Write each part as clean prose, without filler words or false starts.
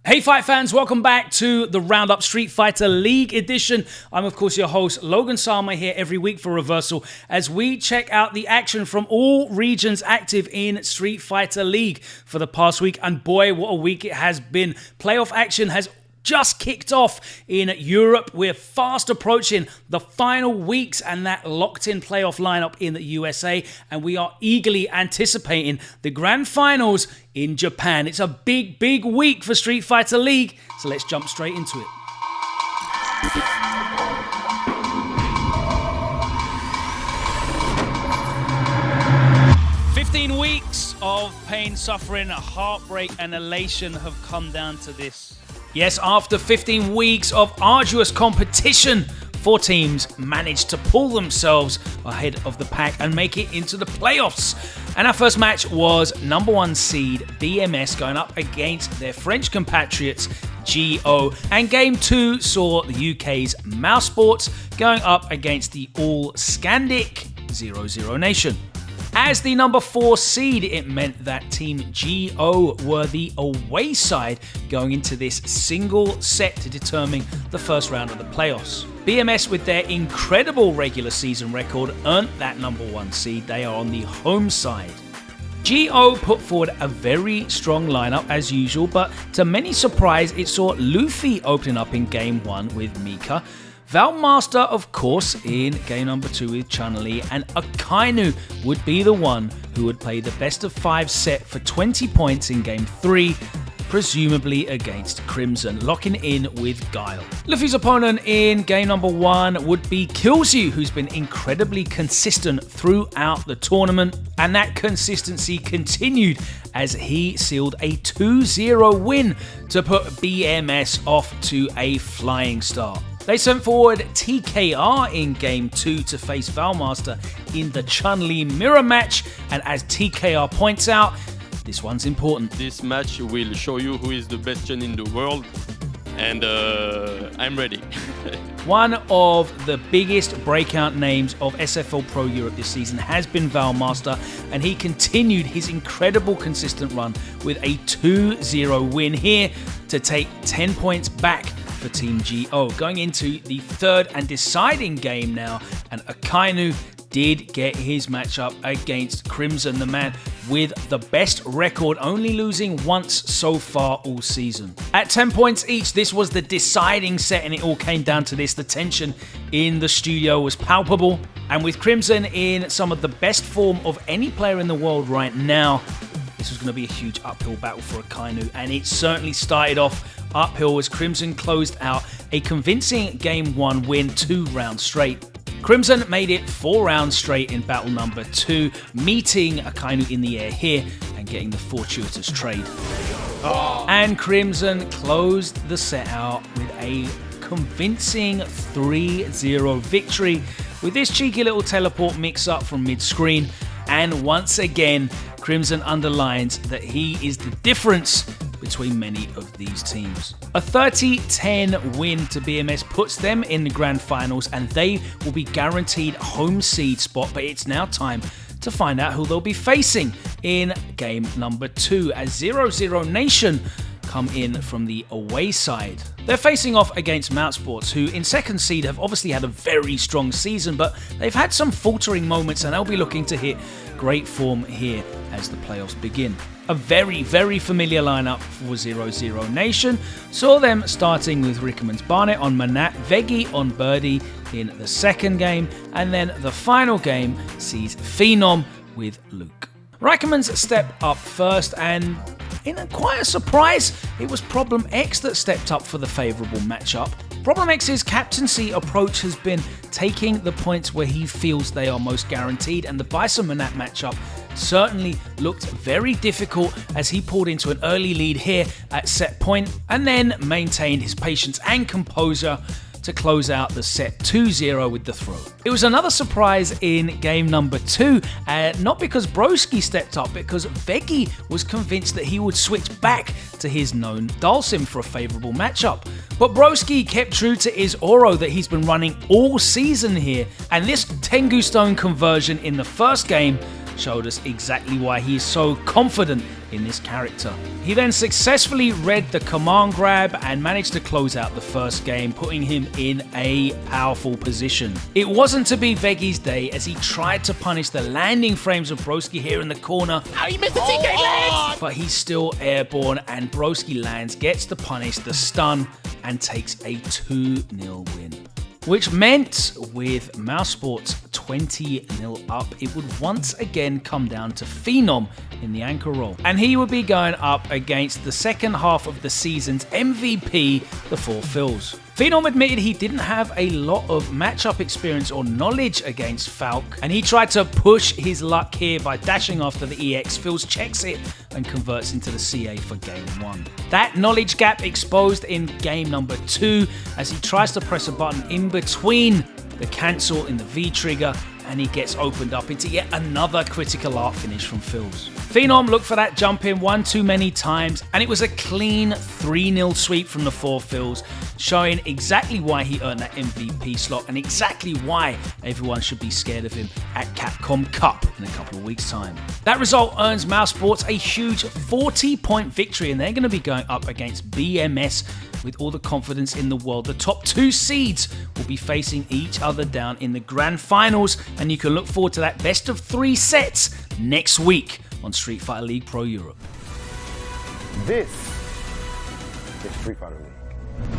Hey fight fans, welcome back to the Roundup Street Fighter League edition. I'm of course your host Logan Sama here every week for Reversal as we check out the action from all regions active in Street Fighter League for the past week. And boy, what a week it has been. Playoff action has just kicked off in Europe. We're fast approaching the final weeks and that locked-in playoff lineup in the USA, and we are eagerly anticipating the grand finals in Japan. It's a big, big week for Street Fighter League, so let's jump straight into it. Weeks of pain, suffering, heartbreak, and elation have come down to this. Yes, after 15 weeks of arduous competition, 4 teams managed to pull themselves ahead of the pack and make it into the playoffs. And our first match was number 1 seed BMS going up against their French compatriots GO. And game 2 saw the UK's Mouse Sports going up against the all-Scandic 0-0 Nation. As the number 4 seed, it meant that Team GO were the away side going into this single set to determine the first round of the playoffs. BMS, with their incredible regular season record, earned that number 1 seed. They are on the home side. GO put forward a very strong lineup as usual, but to many surprise, it saw Luffy opening up in game 1 with Mika, Valmaster, of course, in game number 2 with Chun-Li, and Akainu would be the one who would play the best of 5 set for 20 points in game 3, presumably against Crimson, locking in with Guile. Luffy's opponent in game number 1 would be Killzyu, who's been incredibly consistent throughout the tournament, and that consistency continued as he sealed a 2-0 win to put BMS off to a flying start. They sent forward TKR in game 2 to face Valmaster in the Chun-Li mirror match, and as TKR points out, this one's important. This match will show you who is the best Chun in the world, and I'm ready. One of the biggest breakout names of SFL Pro Europe this season has been Valmaster, and he continued his incredible consistent run with a 2-0 win here to take 10 points back for Team GO. Going into the third and deciding game now, and Akainu did get his matchup against Crimson, the man with the best record, only losing once so far all season. At 10 points each, this was the deciding set, and it all came down to this. The tension in the studio was palpable, and with Crimson in some of the best form of any player in the world right now, this was going to be a huge uphill battle for Akainu, and it certainly started off uphill as Crimson closed out a convincing game 1 win 2 rounds straight. Crimson made it 4 rounds straight in battle number 2, meeting Akainu in the air here and getting the fortuitous trade. And Crimson closed the set out with a convincing 3-0 victory with this cheeky little teleport mix-up from mid-screen. And once again, Crimson underlines that he is the difference between many of these teams. A 30-10 win to BMS puts them in the grand finals, and they will be guaranteed home seed spot, but it's now time to find out who they'll be facing in game number 2 as 0-0 Nation come in from the away side. They're facing off against Mouse Sports, who in second seed have obviously had a very strong season, but they've had some faltering moments, and they'll be looking to hit great form here as the playoffs begin. A very, very familiar lineup for 0-0 Nation saw them starting with Rickerman's Barnet on Manat, Veggie on Birdie in the second game, and then the final game sees Phenom with Luke. Rickerman's stepped up first, and in quite a surprise, it was Problem X that stepped up for the favourable matchup. Problem X's captaincy approach has been taking the points where he feels they are most guaranteed, and the Bison Manat matchup certainly looked very difficult as he pulled into an early lead here at set point and then maintained his patience and composure to close out the set 2-0 with the throw. It was another surprise in game number 2, not because Broski stepped up, because Veggie was convinced that he would switch back to his known Dhalsim for a favourable matchup. But Broski kept true to his Oro that he's been running all season here, and this Tengu Stone conversion in the first game showed us exactly why he is so confident in this character. He then successfully read the command grab and managed to close out the first game, putting him in a powerful position. It wasn't to be Veggi's day as he tried to punish the landing frames of Broski here in the corner. Oh, he missed the TK legs! But he's still airborne and Broski lands, gets the punish, the stun, and takes a 2-0 win. Which meant, with Mousesports 20-0 up, it would once again come down to Phenom in the anchor role. And he would be going up against the second half of the season's MVP, the Four Phils. Phenom admitted he didn't have a lot of matchup experience or knowledge against Falk, and he tried to push his luck here by dashing after the EX. Phils checks it and converts into the CA for game 1. That knowledge gap exposed in game number 2 as he tries to press a button in between the cancel in the V trigger, and he gets opened up into yet another critical art finish from Phils. Phenom looked for that jump in one too many times, and it was a clean 3-0 sweep from the Four Phils, showing exactly why he earned that MVP slot and exactly why everyone should be scared of him at Capcom Cup in a couple of weeks' time. That result earns Mousesports a huge 40-point victory, and they're going to be going up against BMS with all the confidence in the world. The top 2 seeds will be facing each other down in the grand finals, and you can look forward to that best of 3 sets next week on Street Fighter League Pro Europe. This is Street Fighter League.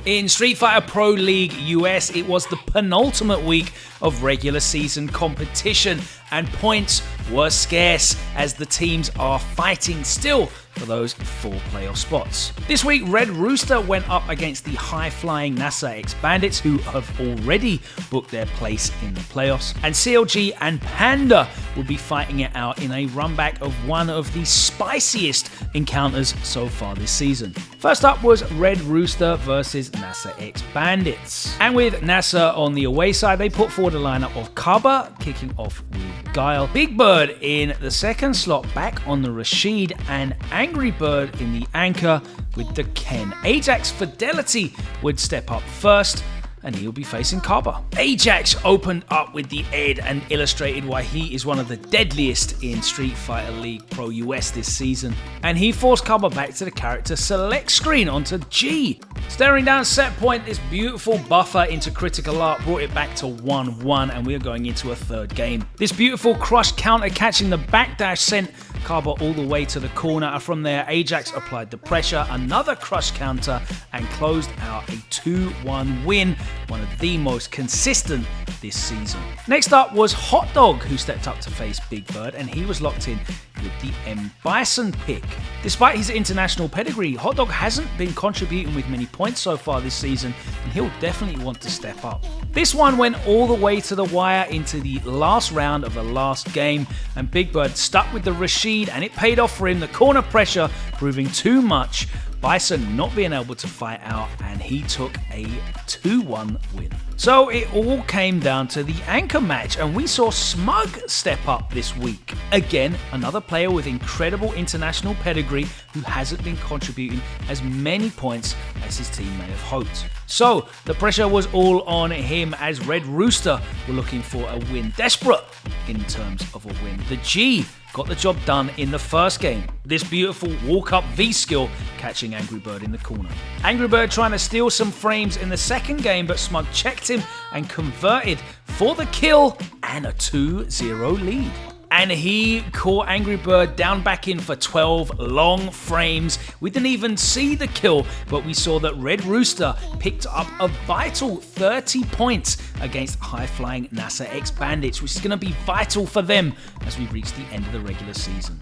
In Street Fighter Pro League US, it was the penultimate week of regular season competition, and points were scarce as the teams are fighting still for those 4 playoff spots. This week, Red Rooster went up against the high-flying NASA X Bandits, who have already booked their place in the playoffs, and CLG and Panda will be fighting it out in a runback of one of the spiciest encounters so far this season. First up was Red Rooster versus NASA X Bandits. And with NASA on the away side, they put forward a lineup of Kaba, kicking off with Guile, Big Bird in the second slot back on the Rashid, and Angry Bird in the anchor with the Ken. Ajax Fidelity would step up first, and he'll be facing Kaba. Ajax opened up with the Ed and illustrated why he is one of the deadliest in Street Fighter League Pro US this season. And he forced Kaba back to the character select screen onto G. Staring down set point, this beautiful buffer into critical art brought it back to 1-1, and we're going into a third game. This beautiful crush counter catching the backdash sent Kaba all the way to the corner, and from there Ajax applied the pressure, another crush counter, and closed out a 2-1 win, one of the most consistent this season. Next up was Hot Dog, who stepped up to face Big Bird, and he was locked in with the M. Bison pick. Despite his international pedigree, Hot Dog hasn't been contributing with many points so far this season, and he'll definitely want to step up. This one went all the way to the wire into the last round of the last game, and Big Bird stuck with the Rashid, and it paid off for him. The corner pressure proving too much, Bison not being able to fight out, and he took a 2-1 win. So it all came down to the anchor match, and we saw Smug step up this week. Again, another player with incredible international pedigree who hasn't been contributing as many points as his team may have hoped. So the pressure was all on him as Red Rooster were looking for a win, desperate in terms of a win. The G got the job done in the first game. This beautiful walk-up V-skill catching Angry Bird in the corner. Angry Bird trying to steal some frames in the second game, but Smug checked him and converted for the kill and a 2-0 lead. And he caught Angry Bird down back in for 12 long frames. We didn't even see the kill, but we saw that Red Rooster picked up a vital 30 points against high-flying NASA X Bandits, which is going to be vital for them as we reach the end of the regular season.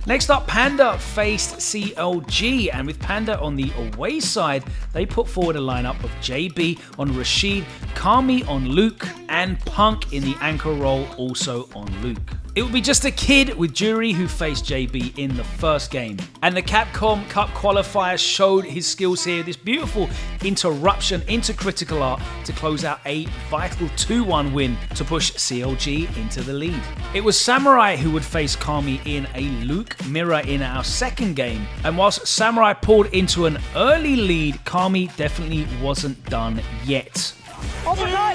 Next up, Panda faced CLG, and with Panda on the away side, they put forward a lineup of JB on Rashid, Kami on Luke, and Punk in the anchor role also on Luke. It would be just a kid with Jury who faced JB in the first game. And the Capcom Cup qualifier showed his skills here. This beautiful interruption into critical art to close out a vital 2-1 win to push CLG into the lead. It was Samurai who would face Kami in a Luke mirror in our second game. And whilst Samurai pulled into an early lead, Kami definitely wasn't done yet. Oh my god!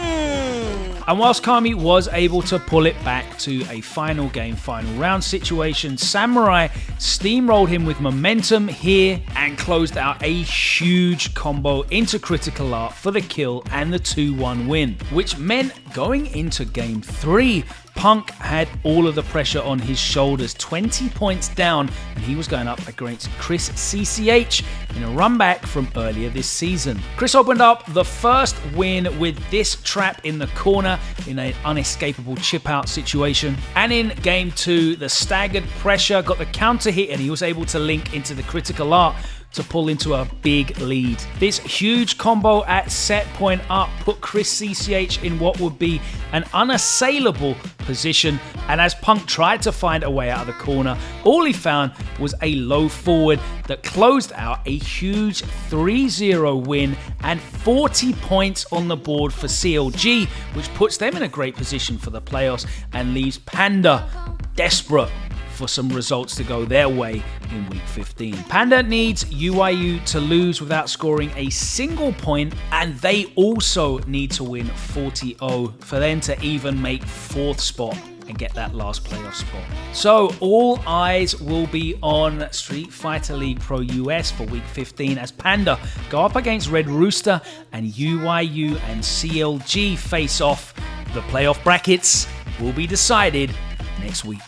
And whilst Kami was able to pull it back to a final game, final round situation, Samurai steamrolled him with momentum here and closed out a huge combo into Critical Art for the kill and the 2-1 win, which meant going into game 3, Punk had all of the pressure on his shoulders, 20 points down, and he was going up against Chris CCH in a run back from earlier this season. Chris opened up the first win with this trap in the corner in an unescapable chip out situation. And in game 2, the staggered pressure got the counter hit and he was able to link into the Critical Art to pull into a big lead. This huge combo at set point up put Chris CCH in what would be an unassailable position, and as Punk tried to find a way out of the corner, all he found was a low forward that closed out a huge 3-0 win and 40 points on the board for CLG, which puts them in a great position for the playoffs and leaves Panda desperate for some results to go their way in week 15. Panda needs UIU to lose without scoring a single point, and they also need to win 40-0 for them to even make 4th spot and get that last playoff spot. So all eyes will be on Street Fighter League Pro US for week 15 as Panda go up against Red Rooster and UIU and CLG face off. The playoff brackets will be decided next week.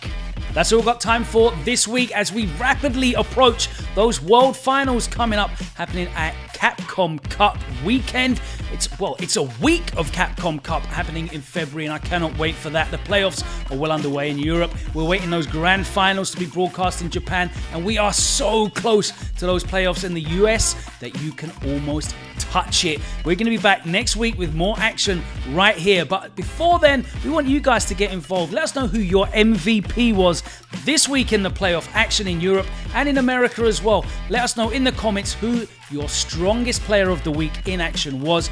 That's all we've got time for this week as we rapidly approach those World Finals coming up, happening at Capcom Cup weekend. It's a week of Capcom Cup happening in February, and I cannot wait for that. The playoffs are well underway in Europe. We're waiting those grand finals to be broadcast in Japan, and we are so close to those playoffs in the US that you can almost touch it. We're going to be back next week with more action right here. But before then, we want you guys to get involved. Let us know who your MVP was this week in the playoff action in Europe and in America as well. Let us know in the comments who your strongest player of the week in action was.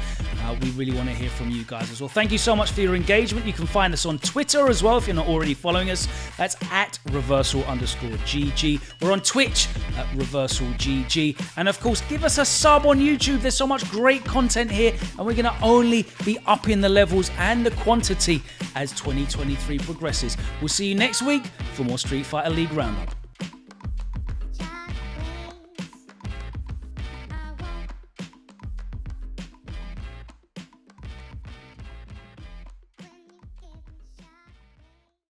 We really want to hear from you guys as well. Thank you so much for your engagement. You can find us on Twitter as well if you're not already following us. That's at reversal_GG. We're on Twitch at reversalGG. And of course, give us a sub on YouTube. There's so much great content here, and we're going to only be upping the levels and the quantity as 2023 progresses. We'll see you next week for more Street Fighter League Roundup.